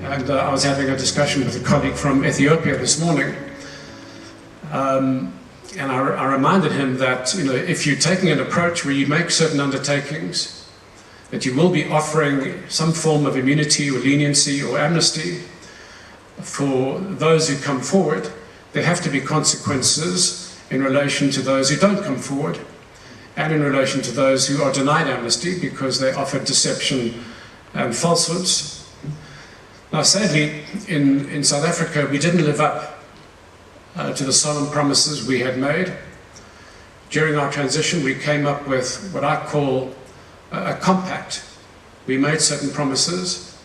And I was having a discussion with a colleague from Ethiopia this morning. And I reminded him that, if you're taking an approach where you make certain undertakings, that you will be offering some form of immunity or leniency or amnesty for those who come forward, there have to be consequences in relation to those who don't come forward, and in relation to those who are denied amnesty because they offered deception and falsehoods. Now, sadly, in South Africa, we didn't live up to the solemn promises we had made. During our transition, we came up with what I call a compact. We made certain promises,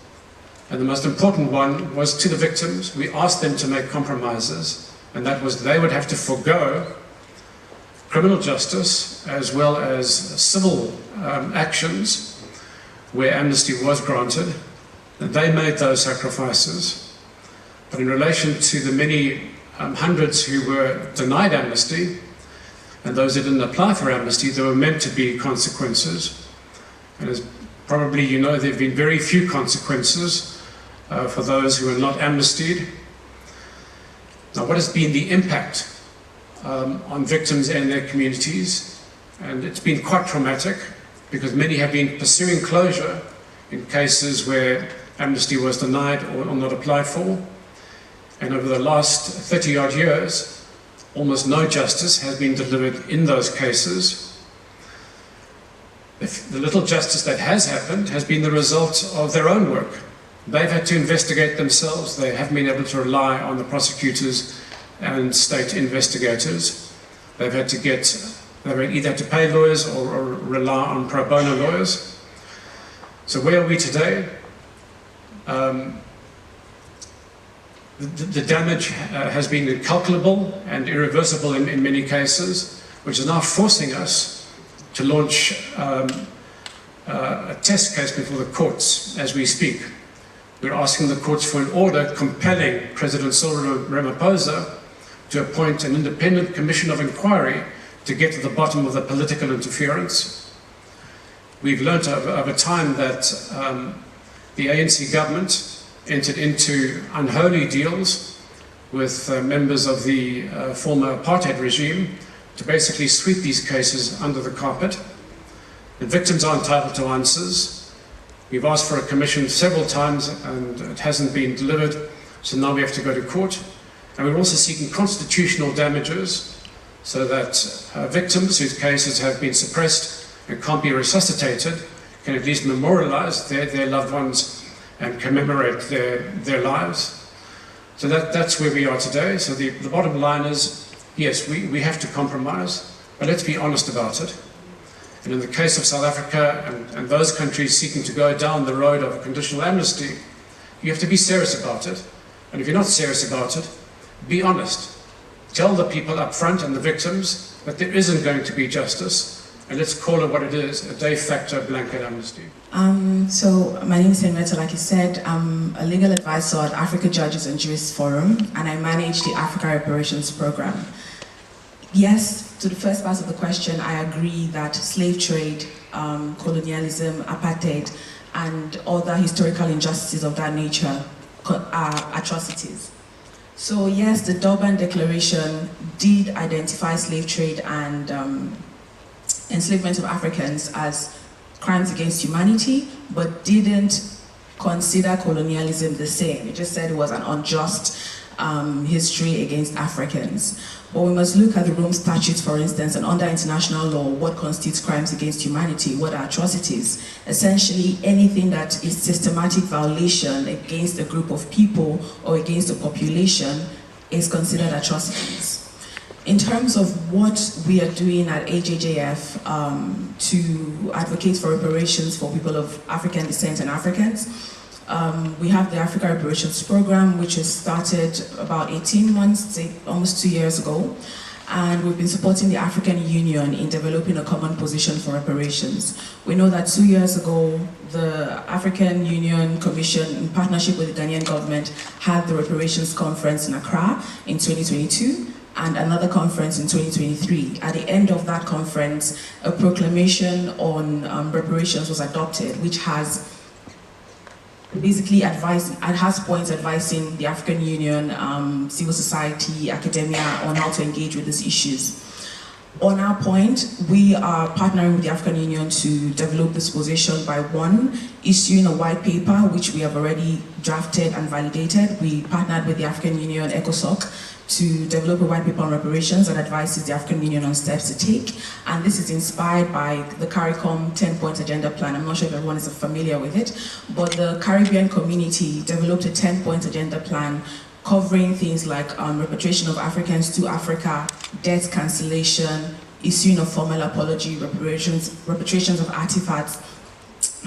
and the most important one was to the victims. We asked them to make compromises, and that was they would have to forego criminal justice as well as civil actions where amnesty was granted, and they made those sacrifices. But in relation to the many hundreds who were denied amnesty, and those who didn't apply for amnesty, there were meant to be consequences. And as probably you know, there have been very few consequences for those who are not amnestied. Now, what has been the impact on victims and their communities? And it's been quite traumatic, because many have been pursuing closure in cases where amnesty was denied or not applied for. And over the last 30-odd years, almost no justice has been delivered in those cases. The little justice that has happened has been the result of their own work. They've had to investigate themselves. They haven't been able to rely on the prosecutors and state investigators. They've either had to pay lawyers or rely on pro bono lawyers. So where are we today? The damage has been incalculable and irreversible in many cases, which is now forcing us to launch a test case before the courts as we speak. We're asking the courts for an order compelling President Cyril Ramaphosa to appoint an independent commission of inquiry to get to the bottom of the political interference. We've learnt over time that the ANC government entered into unholy deals with members of the former apartheid regime to basically sweep these cases under the carpet. The victims are entitled to answers. We've asked for a commission several times and it hasn't been delivered, so now we have to go to court. And we're also seeking constitutional damages so that victims whose cases have been suppressed and can't be resuscitated can at least memorialize their loved ones and commemorate their lives. So that's where we are today. So the bottom line is, yes, we have to compromise, but let's be honest about it. And in the case of South Africa and those countries seeking to go down the road of conditional amnesty, you have to be serious about it. And if you're not serious about it, be honest. Tell the people up front and the victims that there isn't going to be justice. And let's call it what it is, a de facto blanket amnesty. So my name is Henrietta, like you said. I'm a legal advisor at Africa Judges and Jurists Forum, and I manage the Africa Reparations Program. Yes, to the first part of the question, I agree that slave trade, colonialism, apartheid, and other historical injustices of that nature are atrocities. So yes, the Durban Declaration did identify slave trade and enslavement of Africans as crimes against humanity, but didn't consider colonialism the same. It just said it was an unjust history against Africans. But we must look at the Rome Statutes, for instance, and under international law, what constitutes crimes against humanity, what are atrocities? Essentially, anything that is systematic violation against a group of people or against a population is considered atrocities. In terms of what we are doing at AUTJP to advocate for reparations for people of African descent and Africans, we have the Africa Reparations Program, which was started about 18 months, almost 2 years ago. And we've been supporting the African Union in developing a common position for reparations. We know that 2 years ago, the African Union Commission, in partnership with the Ghanaian government, had the Reparations Conference in Accra in 2022. And another conference in 2023. At the end of that conference, a proclamation on reparations was adopted, which has basically has points advising the African Union, civil society, academia on how to engage with these issues. On our point, we are partnering with the African Union to develop this position by one, issuing a white paper, which we have already drafted and validated. We partnered with the African Union ECOSOC to develop a white paper on reparations that advises the African Union on steps to take. And this is inspired by the CARICOM 10-point agenda plan. I'm not sure if everyone is familiar with it, but the Caribbean community developed a 10-point agenda plan covering things like repatriation of Africans to Africa, debt cancellation, issuing of formal apology, repatriations of artifacts,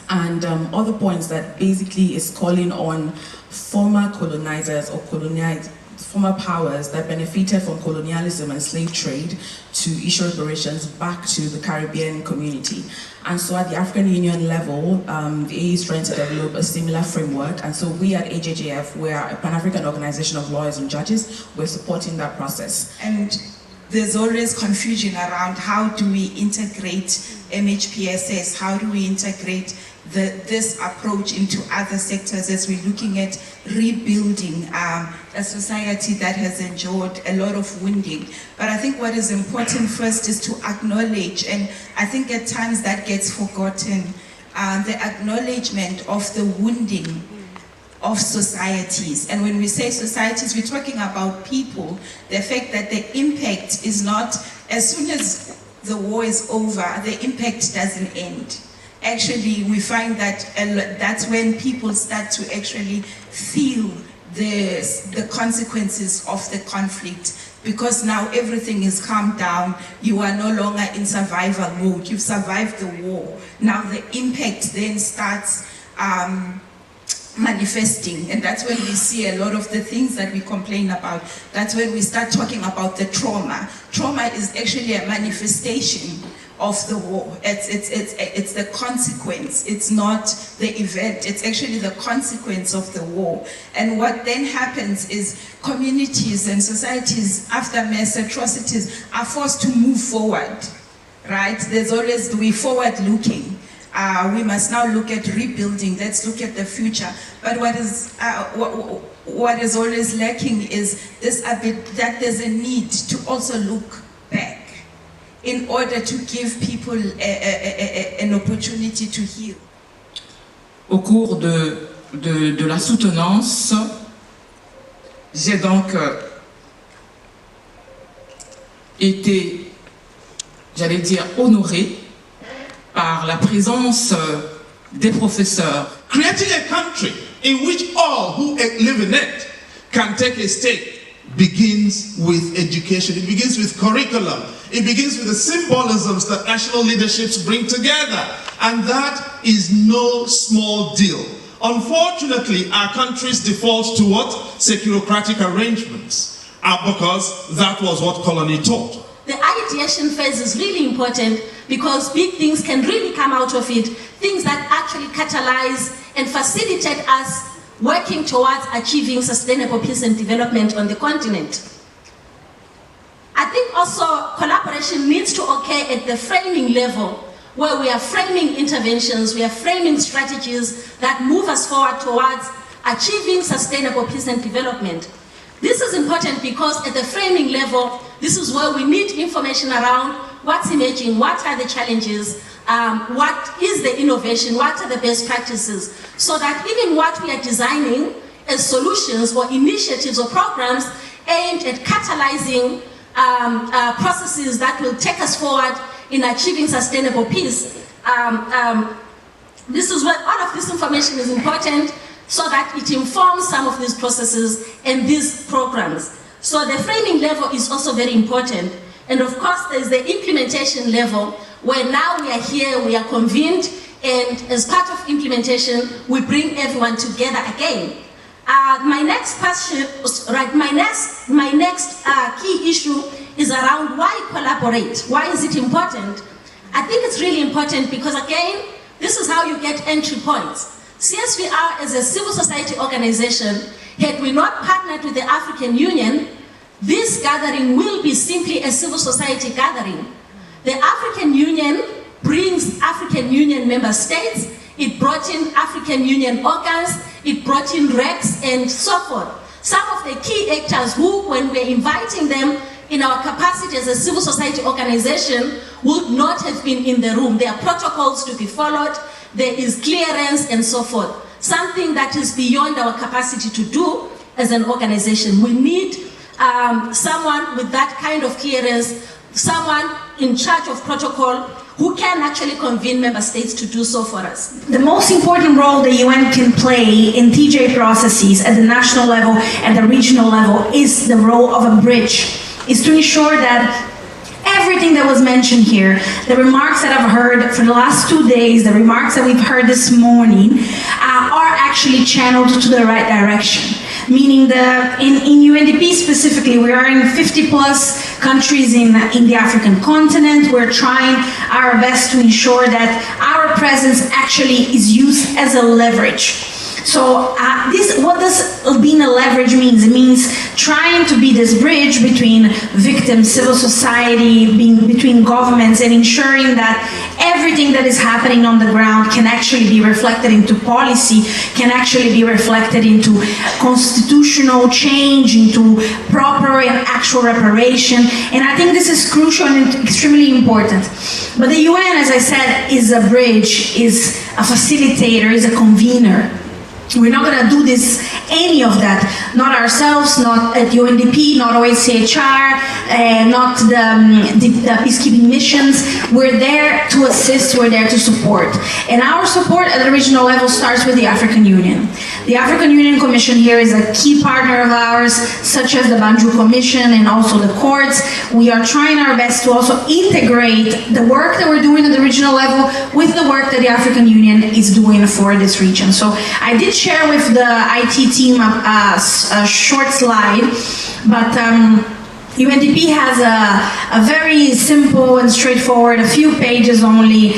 and other points that basically is calling on former colonizers or former powers that benefited from colonialism and slave trade to issue reparations back to the Caribbean community. And so at the African Union level, the AU is trying to develop a similar framework. And so we at AUTJP, we're a Pan-African organization of lawyers and judges, we're supporting that process. And there's always confusion around how do we integrate MHPSS, how do we integrate this approach into other sectors as we're looking at rebuilding a society that has endured a lot of wounding. But I think what is important first is to acknowledge, and I think at times that gets forgotten, the acknowledgement of the wounding of societies. And when we say societies, we're talking about people. The fact that the impact is not, as soon as the war is over, the impact doesn't end. Actually, we find that that's when people start to actually feel the consequences of the conflict, because now everything is calmed down. You are no longer in survival mode. You've survived the war. Now the impact then starts manifesting, and that's when we see a lot of the things that we complain about. That's when we start talking about the trauma. Trauma is actually a manifestation of the war. It's the consequence. It's not the event. It's actually the consequence of the war. And what then happens is communities and societies after mass atrocities are forced to move forward, right? There's always, we're forward looking. We must now look at rebuilding. Let's look at the future. But what is always lacking is this a bit, that there's a need to also look back in order to give people an opportunity to heal. Au cours de la soutenance, j'ai donc été, j'allais dire, honoré par la présence des professeurs. Creating a country in which all who live in it can take a stake begins with education. It begins with curriculum. It begins with the symbolisms that national leaderships bring together. And that is no small deal. Unfortunately, our countries default to what? Securocratic arrangements. Because that was what colony taught. The ideation phase is really important because big things can really come out of it. Things that actually catalyze and facilitate us working towards achieving sustainable peace and development on the continent. I think also collaboration needs to occur at the framing level, where we are framing interventions, we are framing strategies that move us forward towards achieving sustainable peace and development. This is important because at the framing level, this is where we need information around what's emerging, what are the challenges, what is the innovation, what are the best practices, so that even what we are designing as solutions or initiatives or programs aimed at catalyzing processes that will take us forward in achieving sustainable peace. This is where all of this information is important so that it informs some of these processes and these programs. So the framing level is also very important. And of course, there's the implementation level where now we are here, we are convened, and as part of implementation, we bring everyone together again. My next question, right, my next key issue is around why collaborate? Why is it important? I think it's really important because again, this is how you get entry points. CSVR as a civil society organization, had we not partnered with the African Union, this gathering will be simply a civil society gathering. The African Union brings African Union member states It brought in African Union organs, it brought in RECs and so forth. Some of the key actors who, when we're inviting them in our capacity as a civil society organization, would not have been in the room. There are protocols to be followed, there is clearance and so forth. Something that is beyond our capacity to do as an organization. We need someone with that kind of clearance, someone in charge of protocol who can actually convene member states to do so for us. The most important role the UN can play in TJ processes at the national level and the regional level is the role of a bridge, is to ensure that everything that was mentioned here, the remarks that I've heard for the last 2 days, the remarks that we've heard this morning, are actually channeled to the right direction. Meaning that in UNDP specifically, we are in 50 plus countries in the African continent. We're trying our best to ensure that our presence actually is used as a leverage. So what does being a leverage means? It means trying to be this bridge between victims, civil society, between governments, and ensuring that everything that is happening on the ground can actually be reflected into policy, can actually be reflected into constitutional change, into proper and actual reparation. And I think this is crucial and extremely important. But the UN, as I said, is a bridge, is a facilitator, is a convener. We're not going to do any of that, not ourselves, not at UNDP, not OHCHR, not the peacekeeping missions. We're there to assist, we're there to support. And our support at the regional level starts with the African Union. The African Union Commission here is a key partner of ours, such as the Banjul Commission and also the courts. We are trying our best to also integrate the work that we're doing at the regional level with the work that the African Union is doing for this region. So I did share with the IT team a short slide, but UNDP has a very simple and straightforward, a few pages only,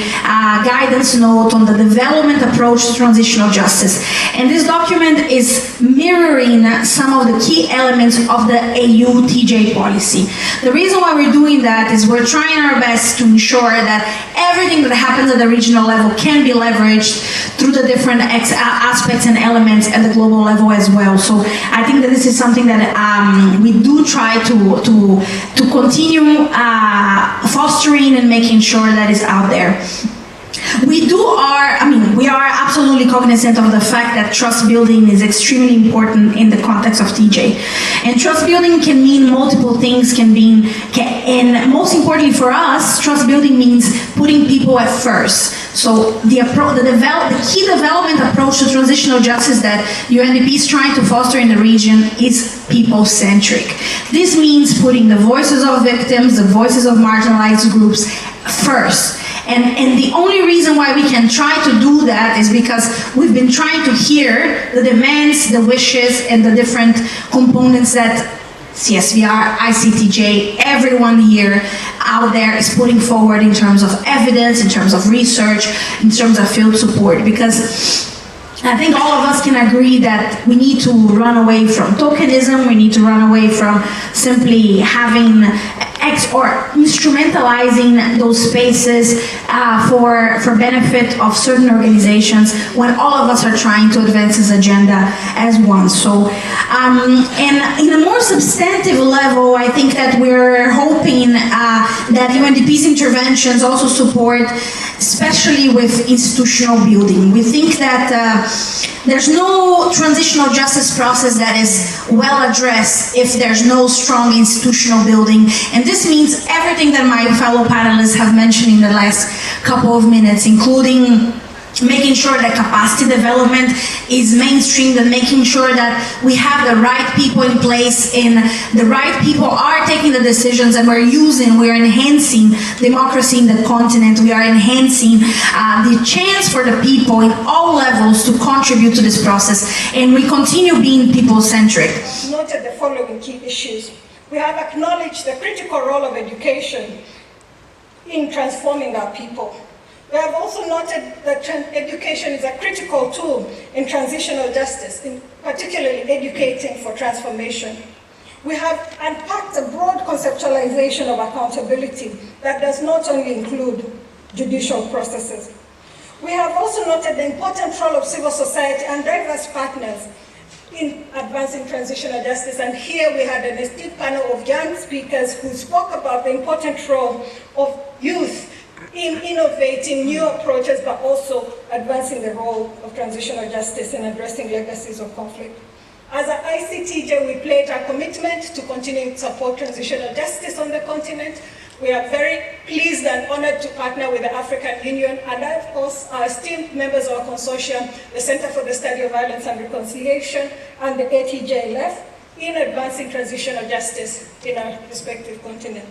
guidance note on the development approach to transitional justice. And this document is mirroring some of the key elements of the AUTJP policy. The reason why we're doing that is we're trying our best to ensure that everything that happens at the regional level can be leveraged through the different aspects and elements at the global level as well. So I think that this is something that we do try to continue fostering and making sure that is out there. We are absolutely cognizant of the fact that trust building is extremely important in the context of TJ. And trust building can mean multiple things, and most importantly for us, trust building means putting people at first. So the key development approach to transitional justice that UNDP is trying to foster in the region is people-centric. This means putting the voices of victims, the voices of marginalized groups first. And the only reason why we can try to do that is because we've been trying to hear the demands, the wishes, and the different components that CSVR, ICTJ, everyone here out there is putting forward in terms of evidence, in terms of research, in terms of field support. Because I think all of us can agree that we need to run away from tokenism, we need to run away from simply having or instrumentalizing those spaces for benefit of certain organizations when all of us are trying to advance this agenda as one. So, and in a more substantive level, I think that we're hoping that UNDP's interventions also support, especially with institutional building. We think that there's no transitional justice process that is well addressed if there's no strong institutional building. And this means everything that my fellow panelists have mentioned in the last couple of minutes, including making sure that capacity development is mainstreamed and making sure that we have the right people in place and the right people are taking the decisions, and we're enhancing democracy in the continent. We are enhancing the chance for the people in all levels to contribute to this process, and we continue being people-centric. Noted the following key issues. We have acknowledged the critical role of education in transforming our people. We have also noted that education is a critical tool in transitional justice, particularly educating for transformation. We have unpacked a broad conceptualization of accountability that does not only include judicial processes. We have also noted the important role of civil society and diverse partners in advancing transitional justice. And here we had an esteemed panel of young speakers who spoke about the important role of youth in innovating new approaches, but also advancing the role of transitional justice in addressing legacies of conflict. As an ICTJ, we pledge our commitment to continue to support transitional justice on the continent. We are very pleased and honored to partner with the African Union and, of course, our esteemed members of our consortium, the Center for the Study of Violence and Reconciliation, and the AUTJP, in advancing transitional justice in our respective continent.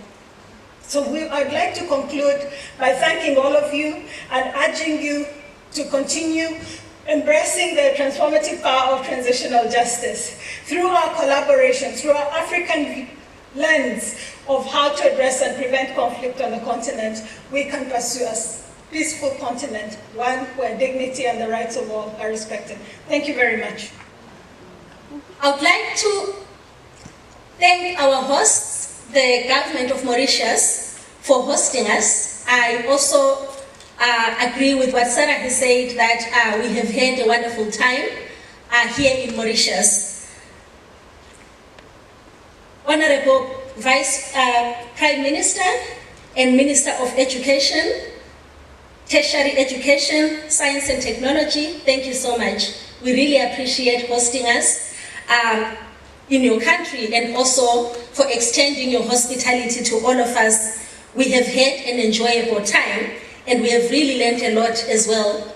So I'd like to conclude by thanking all of you and urging you to continue embracing the transformative power of transitional justice through our collaboration, through our African lens of how to address and prevent conflict on the continent. We can pursue a peaceful continent, one where dignity and the rights of all are respected. Thank you very much. I would like to thank our hosts, the government of Mauritius, for hosting us. I also agree with what Sarah has said, that we have had a wonderful time here in Mauritius. Honorable Vice Prime Minister and Minister of Education, Tertiary Education, Science and Technology, thank you so much. We really appreciate hosting us in your country, and also for extending your hospitality to all of us. We have had an enjoyable time, and we have really learned a lot as well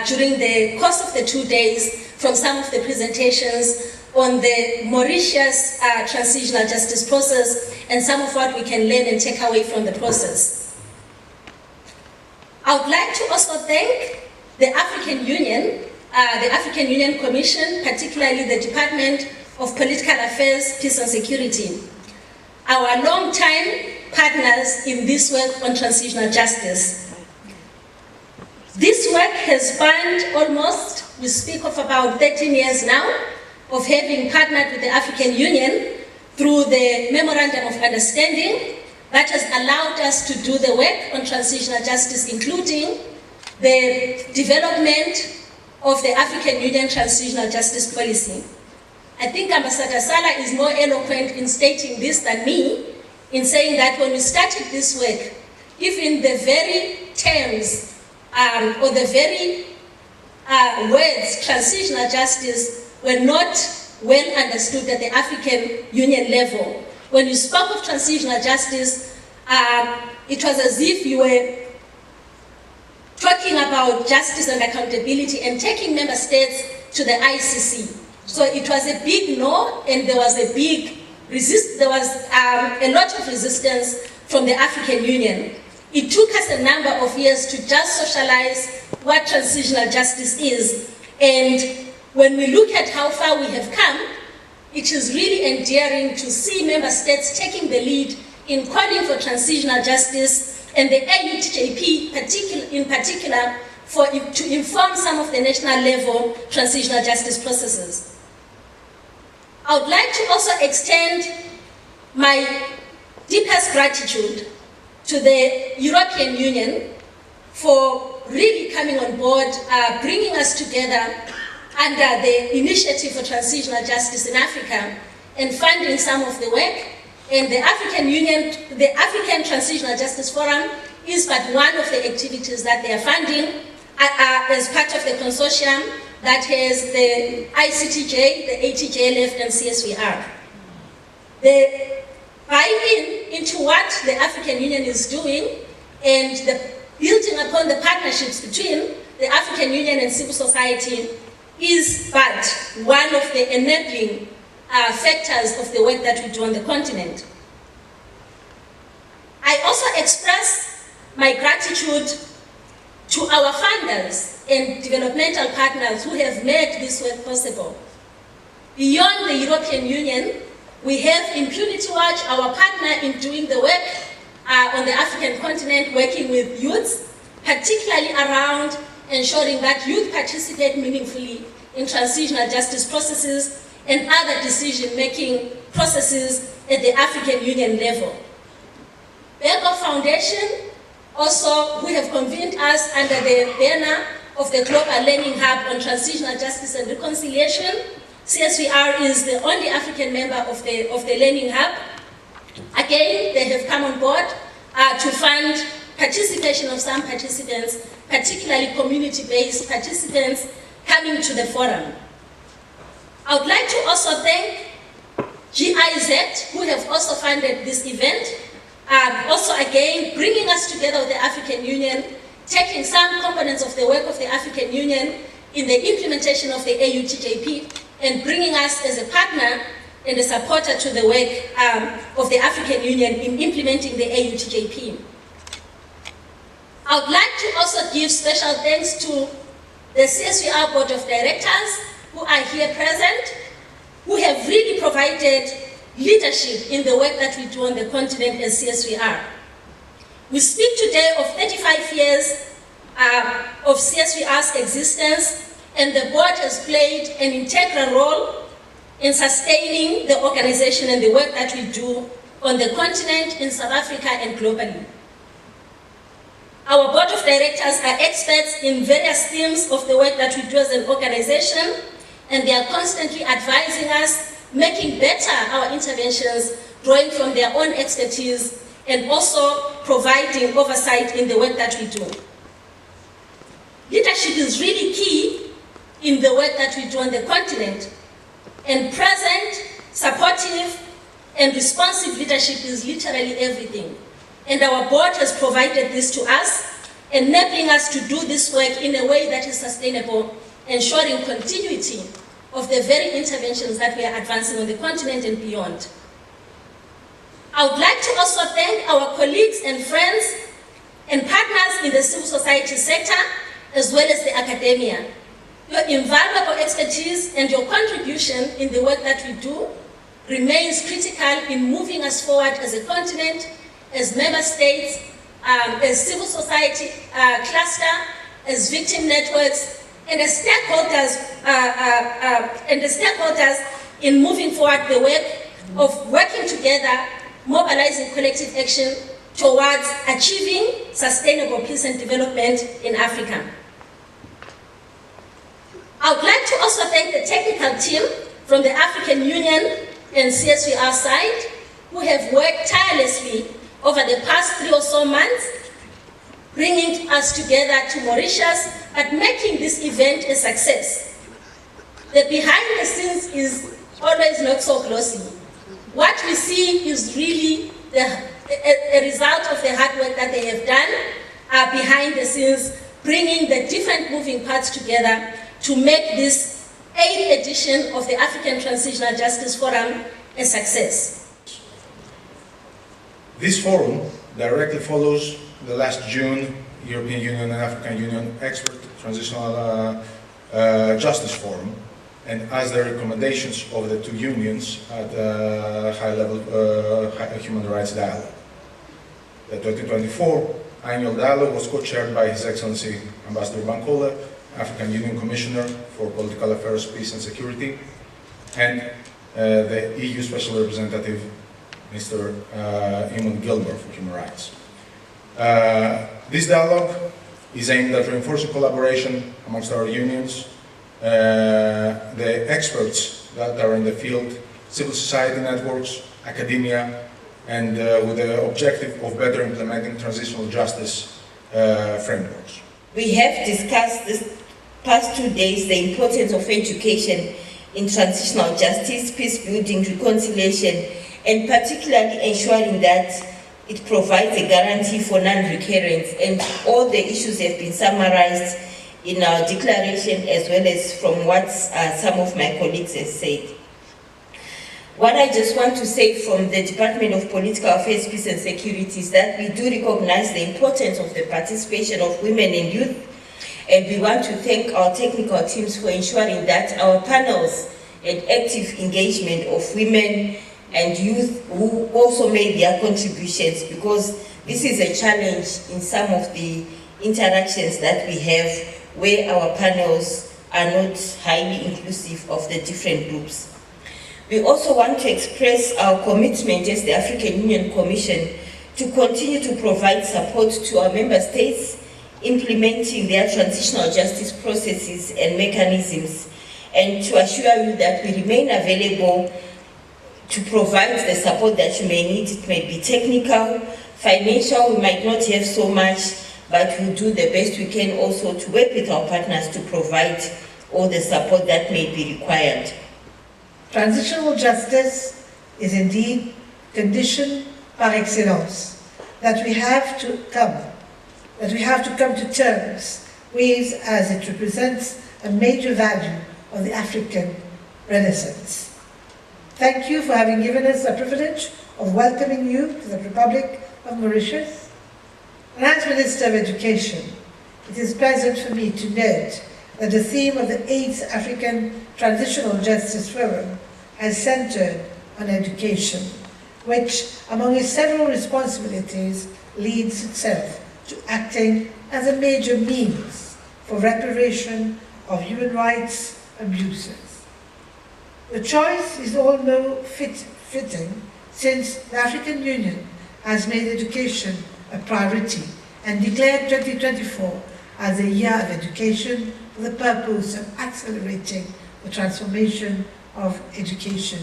during the course of the 2 days from some of the presentations on the Mauritius transitional justice process and some of what we can learn and take away from the process. I would like to also thank the African Union Commission, particularly the Department of Political Affairs, Peace and Security, our long-time partners in this work on transitional justice. This work has spanned almost, we speak of about 13 years now, of having partnered with the African Union through the Memorandum of Understanding that has allowed us to do the work on transitional justice, including the development of the African Union Transitional Justice Policy. I think Ambassador Sala is more eloquent in stating this than me, in saying that when we started this work, even the very terms or the very words transitional justice were not well understood at the African Union level. When you spoke of transitional justice, it was as if you were talking about justice and accountability and taking member states to the ICC. So it was a big no, and there was a lot of resistance from the African Union. It took us a number of years to just socialize what transitional justice is, and when we look at how far we have come, it is really endearing to see member states taking the lead in calling for transitional justice, and the AUTJP in particular to inform some of the national level transitional justice processes. I would like to also extend my deepest gratitude to the European Union for really coming on board, bringing us together under the Initiative for Transitional Justice in Africa and funding some of the work. And the African Union, the African Transitional Justice Forum is but one of the activities that they are funding as part of the consortium that has the ICTJ, the AUTJP, and CSVR. The buy-in into what the African Union is doing and the building upon the partnerships between the African Union and civil society is but one of the enabling factors of the work that we do on the continent. I also express my gratitude to our funders and developmental partners who have made this work possible. Beyond the European Union, we have Impunity Watch, our partner in doing the work on the African continent, working with youths, particularly around ensuring that youth participate meaningfully in transitional justice processes and other decision-making processes at the African Union level. Beko Foundation, also, who have convened us under the banner of the Global Learning Hub on Transitional Justice and Reconciliation. CSVR is the only African member of the Learning Hub. Again, they have come on board to fund participation of some participants, particularly community-based participants coming to the forum. I would like to also thank GIZ, who have also funded this event, also again bringing us together with the African Union, taking some components of the work of the African Union in the implementation of the AUTJP, and bringing us as a partner and a supporter to the work of the African Union in implementing the AUTJP. I would like to also give special thanks to the CSVR Board of Directors who are here present, who have really provided leadership in the work that we do on the continent as CSVR. We speak today of 35 years of CSVR's existence, and the board has played an integral role in sustaining the organization and the work that we do on the continent, in South Africa, and globally. Our board of directors are experts in various themes of the work that we do as an organization, and they are constantly advising us, making better our interventions, drawing from their own expertise, and also providing oversight in the work that we do. Leadership is really key in the work that we do on the continent, and present, supportive, and responsive leadership is literally everything. And our board has provided this to us, enabling us to do this work in a way that is sustainable, ensuring continuity of the very interventions that we are advancing on the continent and beyond. I would like to also thank our colleagues and friends and partners in the civil society sector, as well as the academia. Your invaluable expertise and your contribution in the work that we do remains critical in moving us forward as a continent, as member states, as civil society cluster, as victim networks, and as stakeholders in moving forward the work of working together, mobilizing collective action towards achieving sustainable peace and development in Africa. I would like to also thank the technical team from the African Union and CSVR side, who have worked tirelessly over the past 3 or so months, bringing us together to Mauritius, but making this event a success. The behind the scenes is always not so glossy. What we see is really a result of the hard work that they have done behind the scenes, bringing the different moving parts together to make this 8th edition of the African Transitional Justice Forum a success. This forum directly follows the last June European Union and African Union Expert Transitional Justice Forum, and as the recommendations of the two unions at the high-level human rights dialogue. The 2024 annual dialogue was co-chaired by His Excellency Ambassador Bankole, African Union Commissioner for Political Affairs, Peace and Security, and the EU Special Representative, Mr. Eamon Gilmore for Human Rights. This dialogue is aimed at reinforcing collaboration amongst our unions, the experts that are in the field, civil society networks, academia, and with the objective of better implementing transitional justice frameworks. We have discussed this past 2 days the importance of education in transitional justice, peace building, reconciliation, and particularly ensuring that it provides a guarantee for non-recurrence, and all the issues have been summarized in our declaration as well as from what some of my colleagues have said. What I just want to say from the Department of Political Affairs, Peace and Security is that we do recognize the importance of the participation of women and youth, and we want to thank our technical teams for ensuring that our panels and active engagement of women and youth who also made their contributions, because this is a challenge in some of the interactions that we have where our panels are not highly inclusive of the different groups. We also want to express our commitment as the African Union Commission to continue to provide support to our member states implementing their transitional justice processes and mechanisms, and to assure you that we remain available to provide the support that you may need. It may be technical, financial, we might not have so much, but we'll do the best we can also to work with our partners to provide all the support that may be required. Transitional justice is indeed condition par excellence, that we have to come to terms with, as it represents a major value of the African Renaissance. Thank you for having given us the privilege of welcoming you to the Republic of Mauritius. And as Minister of Education, it is pleasant for me to note that the theme of the 8th African Transitional Justice Forum has centered on education, which, among its several responsibilities, leads itself to acting as a major means for reparation of human rights abuses. The choice is all more fitting since the African Union has made education a priority and declared 2024 as a year of education for the purpose of accelerating the transformation of education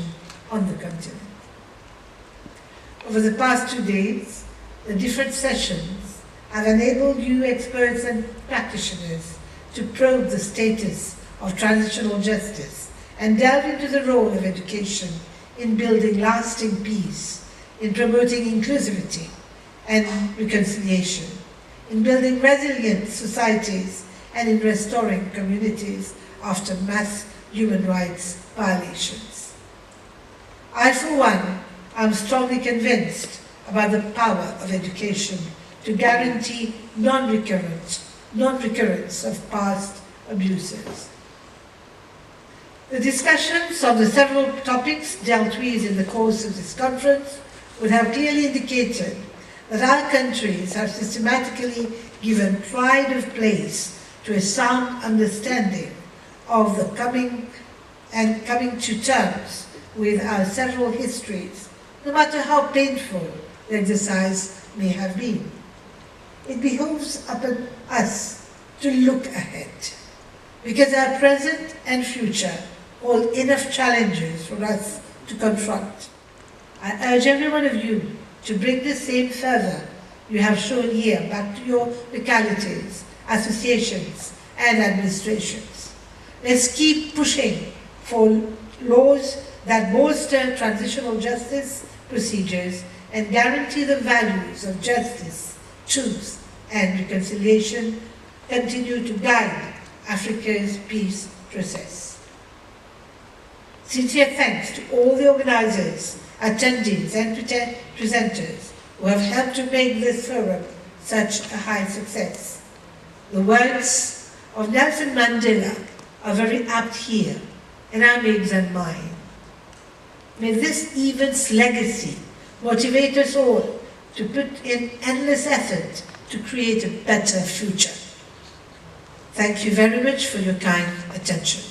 on the continent. Over the past 2 days, the different sessions have enabled you experts and practitioners to probe the status of transitional justice and delve into the role of education in building lasting peace, in promoting inclusivity and reconciliation, in building resilient societies, and in restoring communities after mass human rights violations. I, for one, am strongly convinced about the power of education to guarantee non-recurrence of past abuses. The discussions on the several topics dealt with in the course of this conference would have clearly indicated that our countries have systematically given pride of place to a sound understanding of the coming to terms with our several histories, no matter how painful the exercise may have been. It behooves upon us to look ahead, because our present and future hold enough challenges for us to confront. I urge every one of you to bring the same fervor you have shown here back to your localities, associations, and administrations. Let's keep pushing for laws that bolster transitional justice procedures and guarantee the values of justice, truth, and reconciliation continue to guide Africa's peace process. Sincere thanks to all the organizers, attendees, and presenters who have helped to make this forum such a high success. The words of Nelson Mandela are very apt here, in our midst and mine. May this event's legacy motivate us all to put in endless effort to create a better future. Thank you very much for your kind attention.